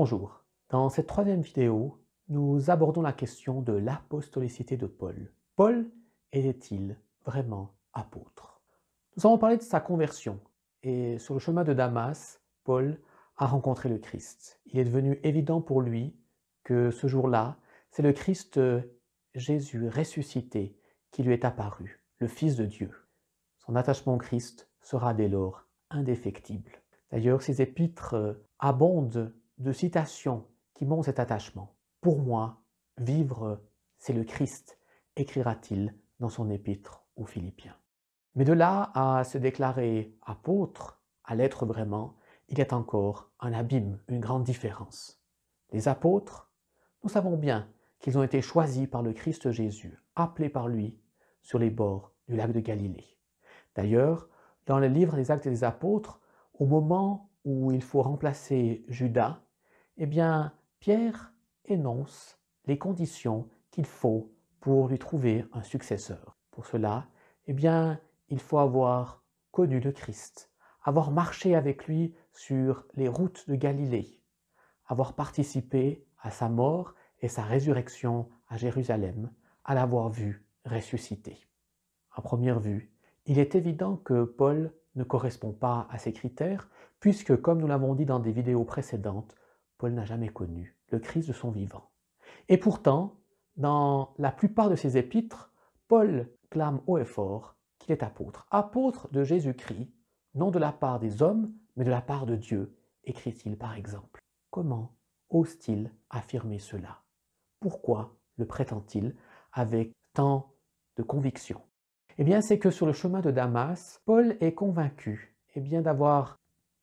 Bonjour, dans cette troisième vidéo, nous abordons la question de l'apostolicité de Paul. Paul était-il vraiment apôtre? Nous avons parlé de sa conversion et sur le chemin de Damas, Paul a rencontré le Christ. Il est devenu évident pour lui que ce jour-là, c'est le Christ Jésus ressuscité qui lui est apparu, le Fils de Dieu. Son attachement au Christ sera dès lors indéfectible. D'ailleurs, ces épîtres abondent de citations qui montrent cet attachement. Pour moi, vivre, c'est le Christ, écrira-t-il dans son épître aux Philippiens. Mais de là à se déclarer apôtre, à l'être vraiment, il y a encore un abîme, une grande différence. Les apôtres, nous savons bien qu'ils ont été choisis par le Christ Jésus, appelés par lui sur les bords du lac de Galilée. D'ailleurs, dans le livre des Actes des Apôtres, au moment où il faut remplacer Judas, eh bien, Pierre énonce les conditions qu'il faut pour lui trouver un successeur. Pour cela, eh bien, il faut avoir connu le Christ, avoir marché avec lui sur les routes de Galilée, avoir participé à sa mort et sa résurrection à Jérusalem, à l'avoir vu ressusciter. À première vue, il est évident que Paul ne correspond pas à ces critères, puisque, comme nous l'avons dit dans des vidéos précédentes, Paul n'a jamais connu le Christ de son vivant. Et pourtant, dans la plupart de ses épîtres, Paul clame haut et fort qu'il est apôtre. Apôtre de Jésus-Christ, non de la part des hommes, mais de la part de Dieu, écrit-il par exemple. Comment ose-t-il affirmer cela? Pourquoi le prétend-il avec tant de conviction? Eh bien, c'est que sur le chemin de Damas, Paul est convaincu d'avoir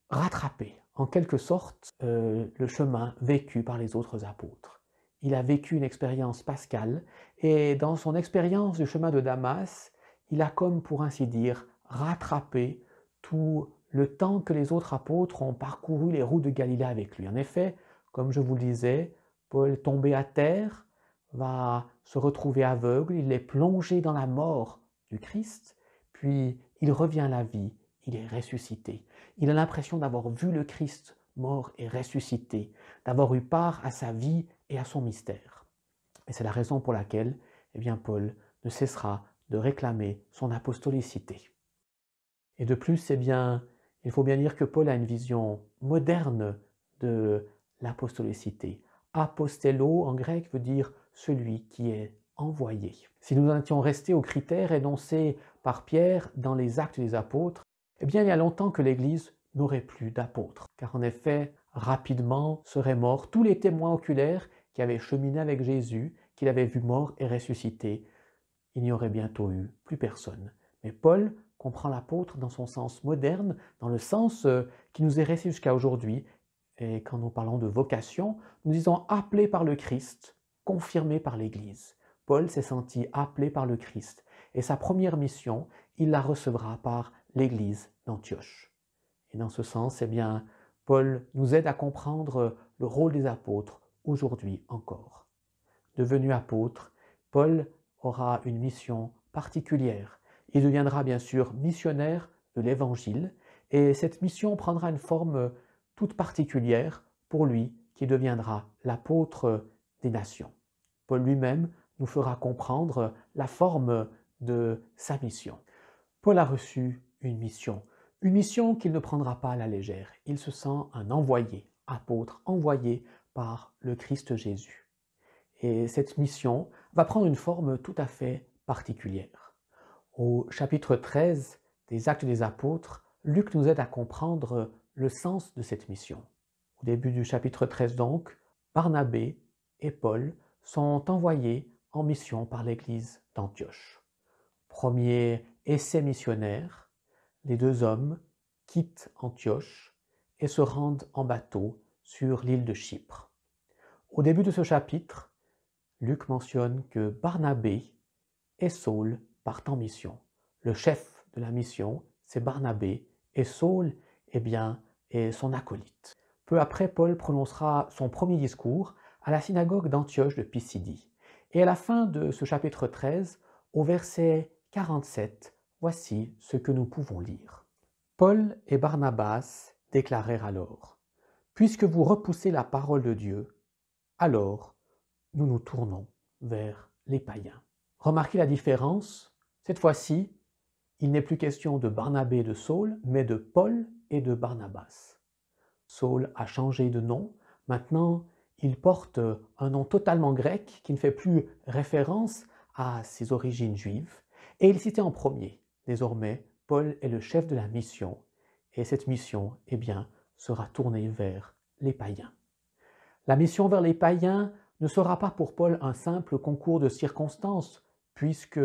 rattrapé, en quelque sorte, le chemin vécu par les autres apôtres. Il a vécu une expérience pascale, et dans son expérience du chemin de Damas, il a comme, pour ainsi dire, rattrapé tout le temps que les autres apôtres ont parcouru les routes de Galilée avec lui. En effet, comme je vous le disais, Paul, tombé à terre, va se retrouver aveugle, il est plongé dans la mort du Christ, puis il revient à la vie, il est ressuscité. Il a l'impression d'avoir vu le Christ mort et ressuscité, d'avoir eu part à sa vie et à son mystère. Et c'est la raison pour laquelle Paul ne cessera de réclamer son apostolicité. Et de plus, il faut bien dire que Paul a une vision moderne de l'apostolicité. Apostello en grec veut dire celui qui est envoyé. Si nous en étions restés aux critères énoncés par Pierre dans les Actes des Apôtres, il y a longtemps que l'Église n'aurait plus d'apôtres. Car en effet, rapidement seraient morts tous les témoins oculaires qui avaient cheminé avec Jésus, qu'il avait vu mort et ressuscité. Il n'y aurait bientôt eu plus personne. Mais Paul comprend l'apôtre dans son sens moderne, dans le sens qui nous est resté jusqu'à aujourd'hui. Et quand nous parlons de vocation, nous disons appelé par le Christ, confirmé par l'Église. Paul s'est senti appelé par le Christ. Et sa première mission, il la recevra par l'Église d'Antioche. Et dans ce sens, Paul nous aide à comprendre le rôle des apôtres aujourd'hui encore. Devenu apôtre, Paul aura une mission particulière. Il deviendra bien sûr missionnaire de l'Évangile, et cette mission prendra une forme toute particulière pour lui, qui deviendra l'apôtre des nations. Paul lui-même nous fera comprendre la forme de sa mission. Paul a reçu une mission qu'il ne prendra pas à la légère. Il se sent un envoyé, apôtre envoyé par le Christ Jésus. Et cette mission va prendre une forme tout à fait particulière. Au chapitre 13 des Actes des Apôtres, Luc nous aide à comprendre le sens de cette mission. Au début du chapitre 13 donc, Barnabé et Paul sont envoyés en mission par l'Église d'Antioche. Premier essai missionnaire, les deux hommes quittent Antioche et se rendent en bateau sur l'île de Chypre. Au début de ce chapitre, Luc mentionne que Barnabé et Saul partent en mission. Le chef de la mission, c'est Barnabé, et Saul, est son acolyte. Peu après, Paul prononcera son premier discours à la synagogue d'Antioche de Pisidie. Et à la fin de ce chapitre 13, au verset 47, voici ce que nous pouvons lire. Paul et Barnabas déclarèrent alors: Puisque vous repoussez la parole de Dieu, alors nous nous tournons vers les païens. Remarquez la différence. Cette fois-ci, il n'est plus question de Barnabé et de Saul, mais de Paul et de Barnabas. Saul a changé de nom. Maintenant, il porte un nom totalement grec qui ne fait plus référence à ses origines juives. Et il citait en premier. Désormais, Paul est le chef de la mission. Et cette mission, eh bien, sera tournée vers les païens. La mission vers les païens ne sera pas pour Paul un simple concours de circonstances, puisque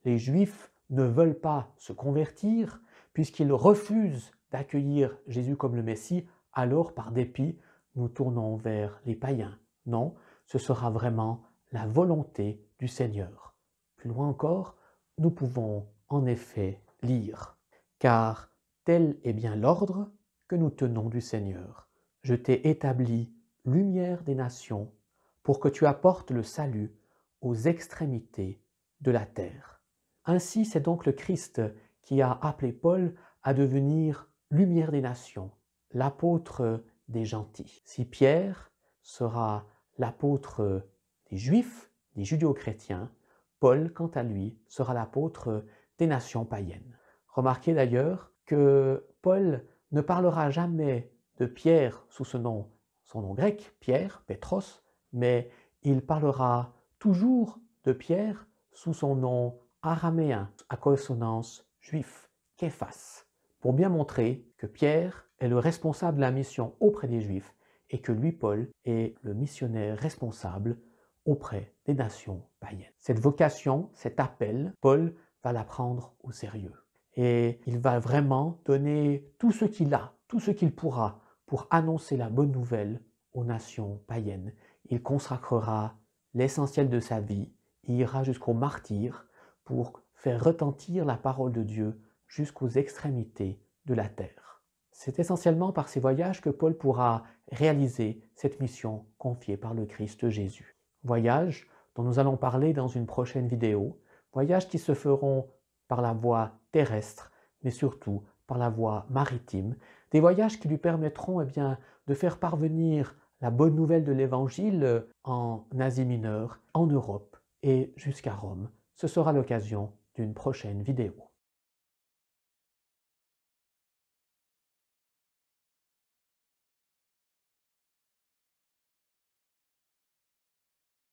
les Juifs ne veulent pas se convertir, puisqu'ils refusent d'accueillir Jésus comme le Messie, alors par dépit, nous tournons vers les païens. Non, ce sera vraiment la volonté du Seigneur. Plus loin encore, nous pouvons en effet lire « Car tel est bien l'ordre que nous tenons du Seigneur. Je t'ai établi lumière des nations, pour que tu apportes le salut aux extrémités de la terre. » Ainsi, c'est donc le Christ qui a appelé Paul à devenir lumière des nations, l'apôtre des gentils. Si Pierre sera l'apôtre des Juifs, des judéo-chrétiens, Paul, quant à lui, sera l'apôtre des nations païennes. Remarquez d'ailleurs que Paul ne parlera jamais de Pierre sous son nom grec, Pierre, Pétros, mais il parlera toujours de Pierre sous son nom araméen à consonance juif, Képhas, pour bien montrer que Pierre est le responsable de la mission auprès des Juifs et que lui, Paul, est le missionnaire responsable auprès des nations païennes. Cette vocation, cet appel, Paul va la prendre au sérieux. Et il va vraiment donner tout ce qu'il a, tout ce qu'il pourra pour annoncer la bonne nouvelle aux nations païennes. Il consacrera l'essentiel de sa vie, il ira jusqu'au martyre pour faire retentir la parole de Dieu jusqu'aux extrémités de la terre. C'est essentiellement par ces voyages que Paul pourra réaliser cette mission confiée par le Christ Jésus. Voyages dont nous allons parler dans une prochaine vidéo, voyages qui se feront par la voie terrestre, mais surtout par la voie maritime, des voyages qui lui permettront de faire parvenir la bonne nouvelle de l'Évangile en Asie mineure, en Europe et jusqu'à Rome. Ce sera l'occasion d'une prochaine vidéo.